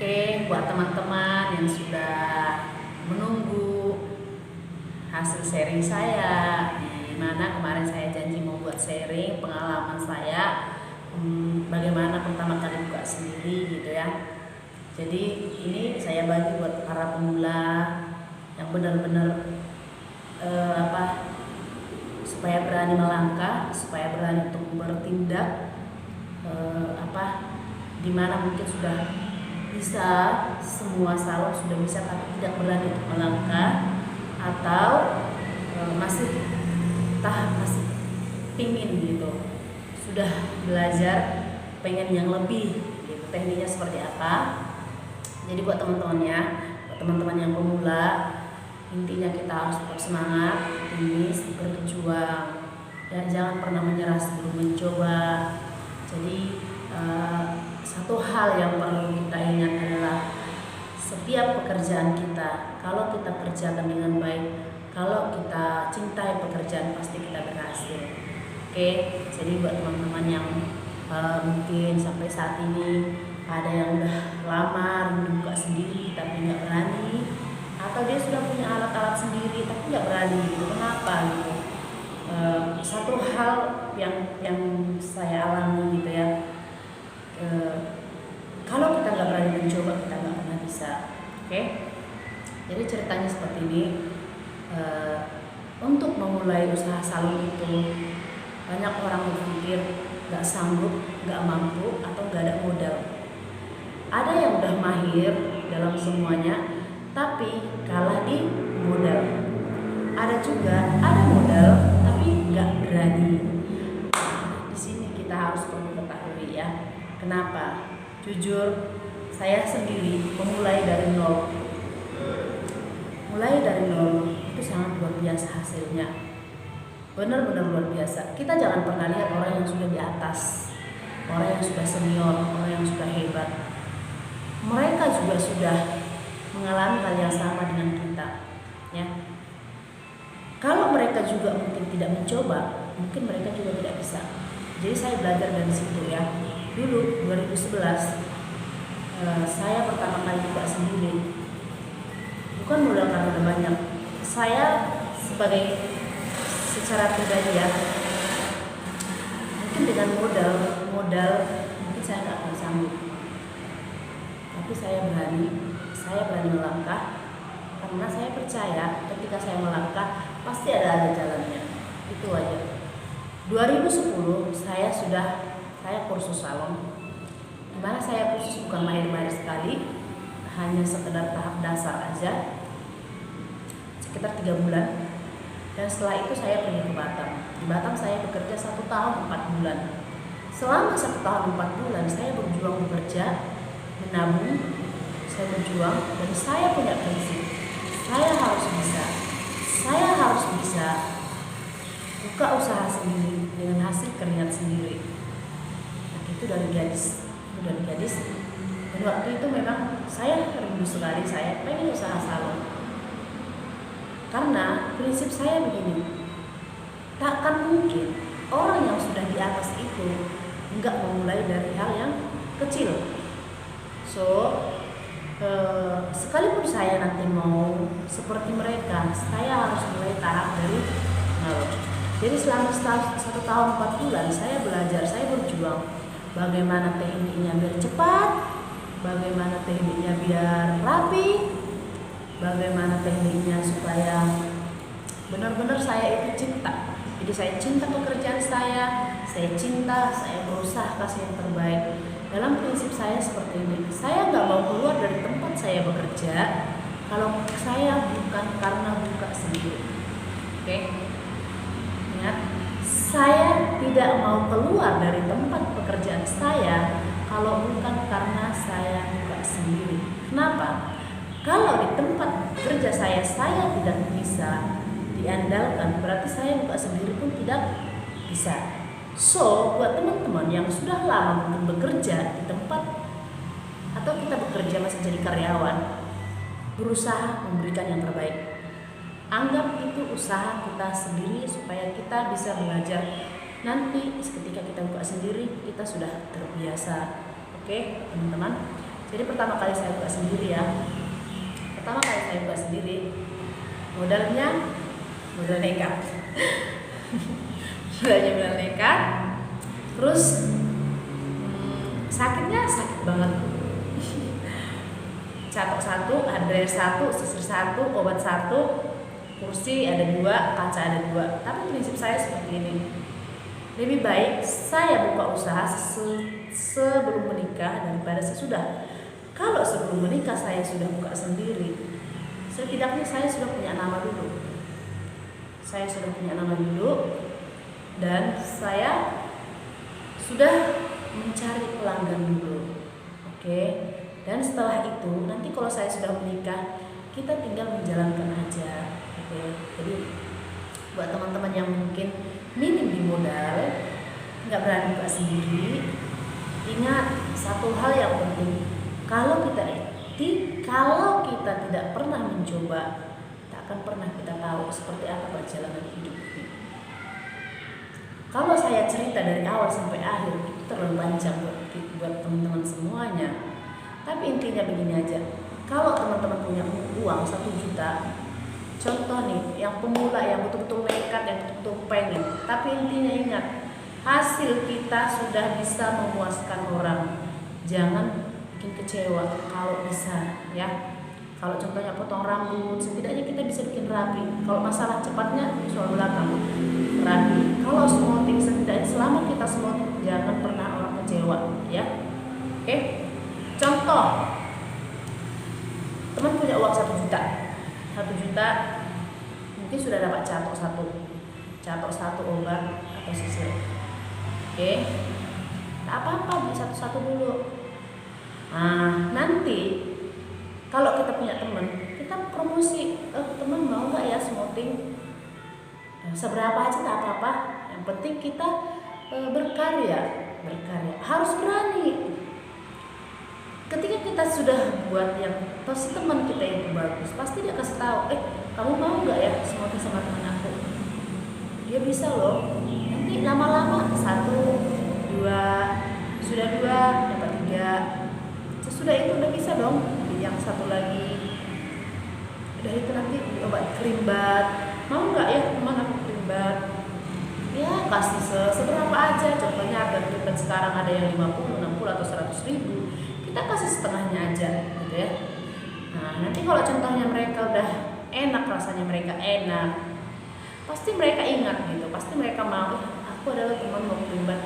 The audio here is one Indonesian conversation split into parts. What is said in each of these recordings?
Oke, buat teman-teman yang sudah menunggu hasil sharing saya, di mana kemarin saya janji mau buat sharing pengalaman saya, bagaimana pertama kali buka sendiri gitu ya. Jadi ini saya bagi buat para pemula yang benar-benar supaya berani melangkah, supaya berani untuk bertindak, dimana mungkin sudah bisa semua salon sudah bisa tapi tidak berani untuk melangkah, atau masih pingin gitu, sudah belajar pengen yang lebih gitu, tekniknya seperti apa. Jadi buat teman-teman yang pemula, intinya kita harus tetap semangat, optimis, berjuang ya, jangan pernah menyerah sebelum mencoba. Jadi satu hal yang perlu kita ingat adalah setiap pekerjaan kita, kalau kita kerjakan dengan baik, kalau kita cintai pekerjaan, pasti kita berhasil. Oke, jadi buat teman-teman yang mungkin sampai saat ini ada yang udah lama rindu buka sendiri tapi nggak berani, atau dia sudah punya alat-alat sendiri tapi nggak berani gitu, kenapa gitu? Satu hal yang saya alami gitu ya, kalau kita nggak berani mencoba, kita nggak pernah bisa. Oke? Jadi ceritanya seperti ini. Untuk memulai usaha salon itu, banyak orang berpikir nggak sanggup, nggak mampu, atau nggak ada modal. Ada yang udah mahir dalam semuanya, tapi kalah di modal. Ada juga ada modal, tapi nggak berani. Di sini kita harus perlu ketahui ya. Kenapa? Jujur, saya sendiri memulai dari nol. Mulai dari nol itu sangat luar biasa hasilnya. Benar-benar luar biasa. Kita jangan pernah lihat orang yang sudah di atas, orang yang sudah senior, orang yang sudah hebat. Mereka juga sudah mengalami hal yang sama dengan kita, ya. Kalau mereka juga mungkin tidak mencoba, mungkin mereka juga tidak bisa. Jadi saya belajar dari situ ya. Dulu 2011 saya pertama kali buka sendiri. Bukan modal karena udah banyak. Saya sebagai secara pribadi ya, mungkin dengan modal mungkin saya nggak akan sanggup. Tapi saya berani melangkah karena saya percaya ketika saya melangkah pasti ada jalannya. Itu aja. 2010 saya kursus salon, dimana saya kursus bukan main-main sekali, hanya sekedar tahap dasar aja, sekitar 3 bulan. Dan setelah itu saya pergi ke Batam. Di Batam saya bekerja 1 tahun 4 bulan. Selama 1 tahun 4 bulan saya berjuang bekerja, menabung, saya berjuang, dan saya punya prinsip, saya harus bisa buka usaha sendiri dengan hasil keringat sendiri. Nah, itu dari gadis. Dan waktu itu memang saya rindu sekali, saya pengen usaha salon. Karena prinsip saya begini, takkan mungkin orang yang sudah di atas itu enggak memulai dari hal yang kecil. Sekalipun saya nanti mau seperti mereka, saya harus mulai tahap dari nol. Jadi selama 1 tahun 4 bulan saya belajar, saya berjuang bagaimana tekniknya biar cepat, bagaimana tekniknya biar rapi, bagaimana tekniknya supaya benar-benar saya itu cinta. Jadi saya cinta pekerjaan saya berusaha kasih yang terbaik. Dalam prinsip saya seperti ini, saya nggak mau keluar dari tempat saya bekerja kalau saya bukan karena buka sendiri. Oke? Ingat, saya tidak mau keluar dari tempat pekerjaan saya kalau bukan karena saya buka sendiri. Kenapa? Kalau di tempat kerja saya tidak bisa diandalkan, berarti saya buka sendiri pun tidak bisa. So, buat teman-teman yang sudah lama mungkin bekerja di tempat, atau kita bekerja masih jadi karyawan, berusaha memberikan yang terbaik. Anggap itu usaha kita sendiri supaya kita bisa belajar. Nanti ketika kita buka sendiri, kita sudah terbiasa. Oke, teman-teman. Jadi pertama kali saya buka sendiri ya. Pertama kali saya buka sendiri, modalnya modal nekat. Modalnya modal nekat. Terus sakitnya sakit banget. Catok 1, hardware 1, sisir 1, obat 1, kursi ada 2, kaca ada 2. Tapi prinsip saya seperti ini. Lebih baik saya buka usaha sebelum menikah daripada sesudah. Kalau sebelum menikah saya sudah buka sendiri, setidaknya saya sudah punya nama dulu. Saya sudah punya nama dulu dan saya sudah mencari pelanggan dulu. Oke. Dan setelah itu nanti kalau saya sudah menikah, kita tinggal menjalankan aja. Oke. Jadi buat teman-teman yang mungkin minim di modal, nggak berani buka sendiri, ingat satu hal yang penting. Kalau kita tidak pernah mencoba, tak akan pernah kita tahu seperti apa perjalanan hidup ini. Kalau saya cerita dari awal sampai akhir itu terlalu panjang buat teman-teman semuanya. Tapi intinya begini aja. Kalau teman-teman punya uang 1 juta, contoh nih, yang pemula, yang betul-betul nekat, yang betul-betul pengen. Tapi intinya ingat, hasil kita sudah bisa memuaskan orang. Jangan bikin kecewa kalau bisa, ya. Kalau contohnya potong rambut, setidaknya kita bisa bikin rapi. Kalau masalah cepatnya, soal belakang rapi. Kalau smoothing, setidaknya selama kita smoothing, jangan pernah orang kecewa, ya. Oke. Contoh, teman punya uang 1 juta. 1 juta mungkin sudah dapat catok 1 obat atau sisir. Oke. Tak apa-apa, beli satu-satu dulu. Nah, nanti kalau kita punya teman, kita promosi, teman mau nggak ya smoothing? Seberapa aja tak apa-apa. Yang penting kita berkarya. Harus berani. Ketika kita sudah buat yang pasti teman kita yang bagus, pasti dia kasih tahu, kamu mau nggak ya smoothing sama teman aku? Dia bisa loh. Nanti lama-lama 1, 2, sudah 2 dapat 3. Sesudah itu udah bisa dong. Yang satu lagi, udah itu nanti obat krimbat. Mau nggak ya teman aku krimbat? Ya kasih seberapa aja. Contohnya harga krimbat sekarang ada yang 50, 60 atau 100 ribu. Kita kasih setengahnya aja, gitu ya. Nah nanti kalau contohnya mereka udah enak, rasanya mereka enak, pasti mereka ingat gitu. Pasti mereka mau. Aku adalah teman mau krimbat.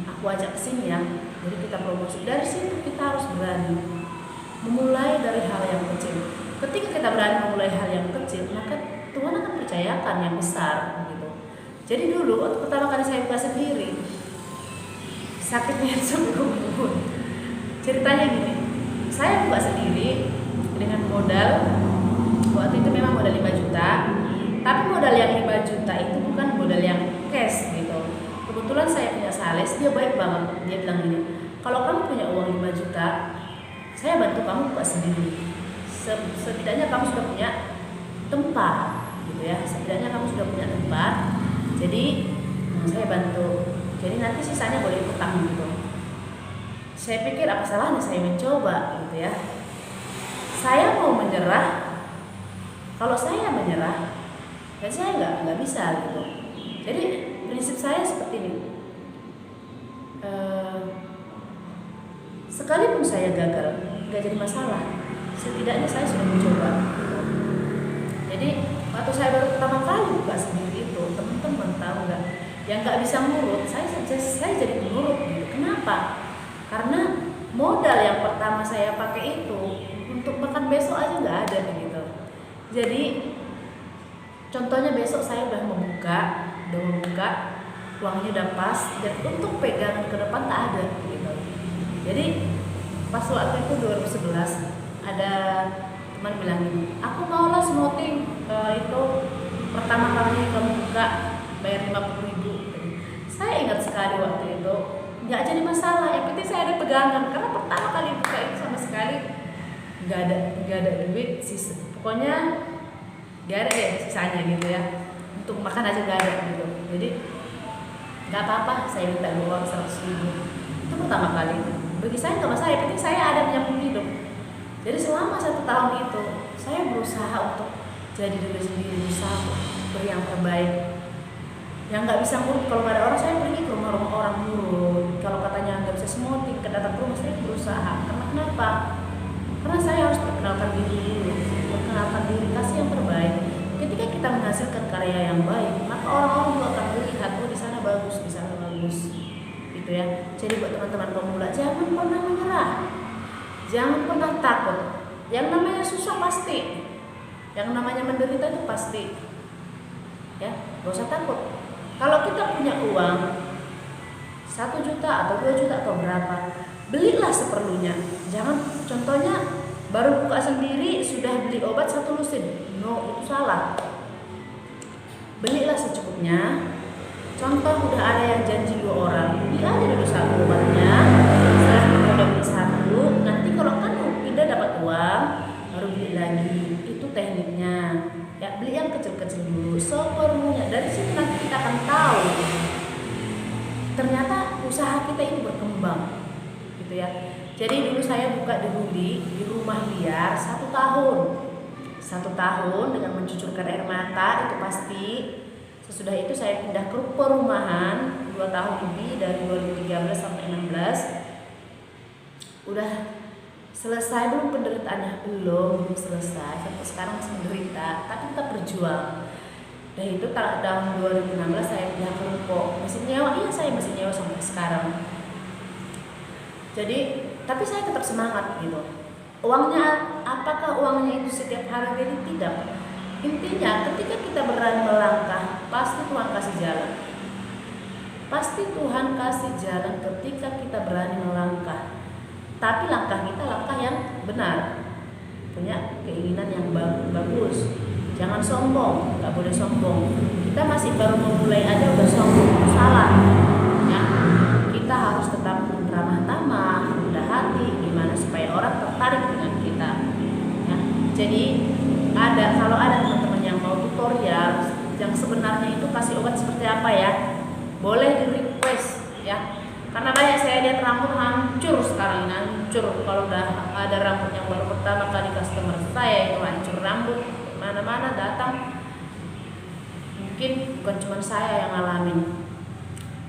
Aku ajak kesini ya. Jadi kita promosi. Dari situ kita harus berani memulai dari hal yang kecil. Ketika kita berani memulai hal yang kecil, maka Tuhan akan percayakan yang besar gitu. Jadi dulu waktu pertama kali saya buka sendiri, sakitnya sampai kumpul. Ceritanya gini, saya buka sendiri dengan modal waktu itu memang modal 5 juta. Tapi modal yang 5 juta itu bukan modal yang cash gitu. Kebetulan saya punya sales, dia baik banget. Dia bilang gini, kalau kamu punya uang 5 juta, saya bantu kamu buka sendiri. Setidaknya kamu sudah punya tempat, gitu ya. Setidaknya kamu sudah punya tempat. Jadi saya bantu. Jadi nanti sisanya boleh utang gitu. Saya pikir apa salahnya saya mencoba, gitu ya. Saya mau menyerah. Kalau saya menyerah, dan saya nggak bisa gitu. Jadi prinsip saya seperti ini. Sekalipun saya gagal, nggak jadi masalah. Setidaknya saya sudah mencoba. Jadi waktu saya baru pertama kali buka sendiri itu, teman-teman tahu nggak? Yang nggak bisa ngurut, saya jadi pengurut gitu. Kenapa? Karena modal yang pertama saya pakai itu untuk makan besok aja nggak ada gitu. Jadi contohnya besok saya udah membuka, uangnya udah pas, dan untuk pegangan ke depan tak ada gitu. Jadi pas waktu itu 2011 ada teman bilang gini, aku maulah smoothing itu pertama kali kamu buka bayar 50 ribu. Saya ingat sekali waktu itu nggak jadi masalah, yang penting saya ada pegangan karena pertama kali buka itu sama sekali nggak ada duit sisa, pokoknya nggak ada deh sisanya gitu ya, untuk makan aja nggak ada gitu. Jadi nggak apa-apa saya minta uang 100 ribu itu pertama kali. bagi saya nggak masalah, yang penting saya ada menyambung hidup. Jadi selama 1 tahun itu saya berusaha untuk jadi diri sendiri, berusaha beri yang terbaik. Yang nggak bisa ngurut, kalau nggak ada orang saya pergi ke rumah-rumah orang ngurut. Kalau katanya nggak bisa semotif, datang ke rumah saya berusaha. Karena kenapa? Karena saya harus perkenalkan diri dulu, perkenalkan diri, kasih yang terbaik. Ketika kita menghasilkan karya yang baik, maka orang-orang juga akan melihat, oh di sana bagus, di sana bagus, gitu ya. Jadi buat teman-teman pemula, jangan pernah menyerah, jangan pernah takut. Yang namanya susah pasti, yang namanya menderita itu pasti, ya, gak usah takut. Kalau kita punya uang 1 juta atau 2 juta atau berapa, belilah seperlunya. Jangan, contohnya baru buka sendiri sudah beli obat 1 lusin, no, itu salah. Belilah secukupnya. Contoh, udah ada yang janji 2 orang, beli aja dulu 1 obatnya. Setelah kita udah beli 1, nanti kalau kan pindah dapat uang, baru beli lagi. Itu tekniknya. Ya, beli yang kecil-kecil dulu, seperlunya. Dari situ nanti kita akan tahu ternyata usaha kita ini berkembang, gitu ya. Jadi dulu saya buka di rumah liar 1 tahun. 1 tahun dengan mencucurkan air mata, itu pasti. Sesudah itu saya pindah ke perumahan 2 tahun lebih, dari 2013 sampai 16. Udah selesai belum penderitaannya? Belum selesai. Sampai sekarang masih menderita, tapi tetap berjuang. Dan itu tahun 2016 saya pindah ke ruko. Masih nyewa, iya saya masih nyewa sampai sekarang. Jadi, tapi saya tetap semangat gitu. Uangnya, apakah uangnya itu setiap hari? Jadi tidak. Intinya ketika kita berani melangkah, pasti Tuhan kasih jalan. Pasti Tuhan kasih jalan ketika kita berani melangkah. Tapi langkah kita langkah yang benar, punya keinginan yang bagus. Jangan sombong, nggak boleh sombong. Kita masih baru memulai aja udah sombong, salah. Ya, kita harus tetap ramah tamah, rendah hati, gimana supaya orang tertarik dengan kita. Ya, jadi kalau ada teman-teman yang mau tutorial, yang sebenarnya itu kasih obat seperti apa ya, boleh di request ya. Karena banyak saya lihat rambut hancur sekarang ini, hancur. Kalau udah ada rambut yang baru pertama kali customer saya itu hancur rambut, mana-mana datang. Mungkin bukan cuma saya yang ngalamin,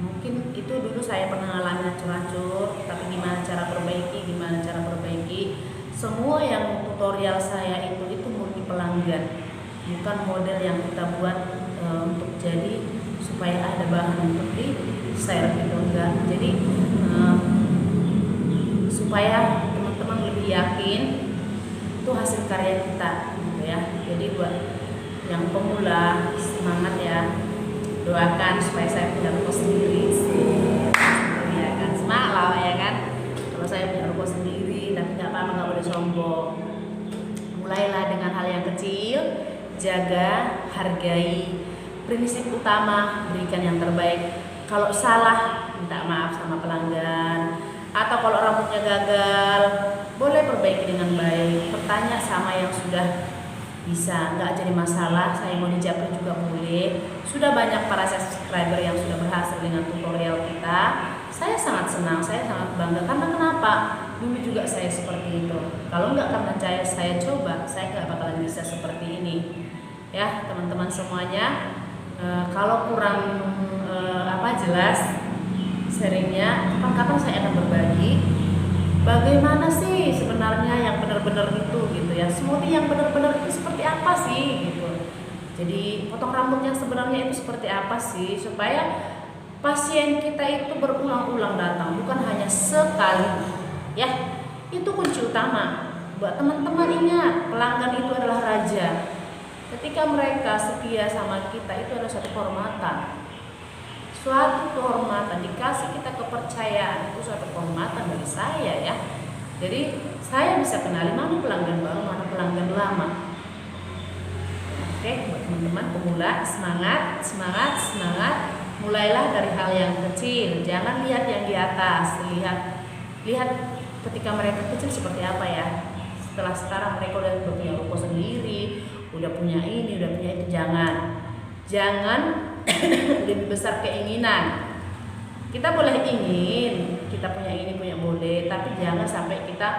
mungkin itu dulu saya pernah ngalamin hancur-hancur. Tapi gimana cara perbaiki? Semua yang tutorial saya itu murni pelanggan, bukan model yang kita buat untuk jadi supaya ada bahan untuk di share gitu, enggak. Jadi supaya teman-teman lebih yakin itu hasil karya kita gitu ya. Jadi buat yang pemula semangat ya, doakan supaya saya punya ruko sendiri ya kan, semangat lah ya kan. Kalau saya punya ruko sendiri, tapi nggak apa-apa, nggak boleh sombong. Mulailah dengan hal yang kecil, jaga, hargai. Prinsip utama, berikan yang terbaik. Kalau salah, minta maaf sama pelanggan. Atau kalau rambutnya gagal, boleh perbaiki dengan baik. Bertanya sama yang sudah bisa, nggak jadi masalah. Saya mau dijapri juga boleh. Sudah banyak para subscriber yang sudah berhasil dengan tutorial kita. Saya sangat senang, saya sangat bangga. Karena kenapa? Dulu juga saya seperti itu. Kalau nggak karena saya coba, saya nggak bakalan bisa seperti ini. Ya teman-teman semuanya. Kalau kurang jelas sharingnya, kapan-kapan saya akan berbagi bagaimana sih sebenarnya yang benar-benar itu gitu ya. Smoothie yang benar-benar itu seperti apa sih gitu. Jadi potong rambut yang sebenarnya itu seperti apa sih, supaya pasien kita itu berulang-ulang datang, bukan hanya sekali ya. Itu kunci utama. Buat teman-teman ingat, pelanggan itu adalah raja. Ketika mereka setia sama kita, itu adalah suatu kehormatan. Suatu kehormatan, dikasih kita kepercayaan, itu suatu kehormatan bagi saya ya. Jadi saya bisa kenali mana pelanggan baru, mana pelanggan lama. Oke, buat teman-teman pemula, semangat. Mulailah dari hal yang kecil. Jangan lihat yang di atas, lihat ketika mereka kecil seperti apa ya. Setelah sekarang mereka udah punya ruko sendiri, udah punya ini, udah punya itu. Jangan lebih besar keinginan. Kita boleh ingin, kita punya ini, punya boleh, tapi jangan sampai kita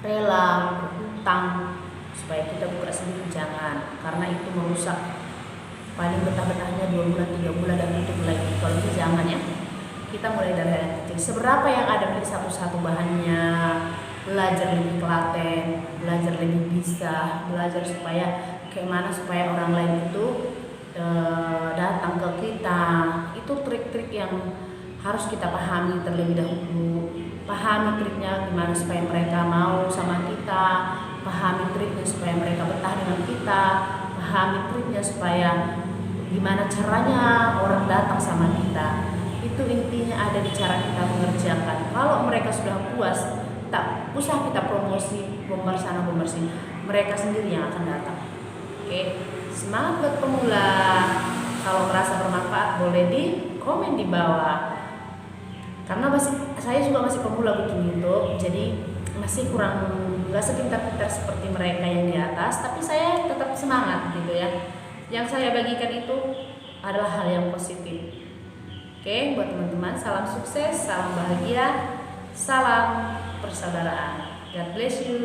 rela berhutang supaya kita buka sendiri, jangan, karena itu merusak. Paling betah-betahnya 2 bulan 3 bulan dan tutup lagi. Kalau itu jangan ya. Kita mulai dari hal yang kecil. Seberapa yang ada beli satu-satu bahannya, belajar lebih telaten, belajar lebih bisa, belajar supaya kayak mana supaya orang lain itu datang ke kita. Itu trik-trik yang harus kita pahami terlebih dahulu. Pahami triknya gimana supaya mereka mau sama kita, pahami triknya supaya mereka betah dengan kita, pahami triknya supaya gimana caranya orang datang sama kita. Itu intinya ada di cara kita mengerjakan. Kalau mereka sudah puas, tak usah kita promosi, bombar sana bombar sini, mereka sendiri yang akan datang. Oke, semangat buat pemula. Kalau merasa bermanfaat boleh di komen di bawah. Karena saya juga masih pemula bikin YouTube, jadi masih kurang, nggak sepintar-pintar seperti mereka yang di atas, tapi saya tetap semangat gitu ya. Yang saya bagikan itu adalah hal yang positif. Oke, buat teman-teman, salam sukses, salam bahagia, salam persaudaraan. God bless you.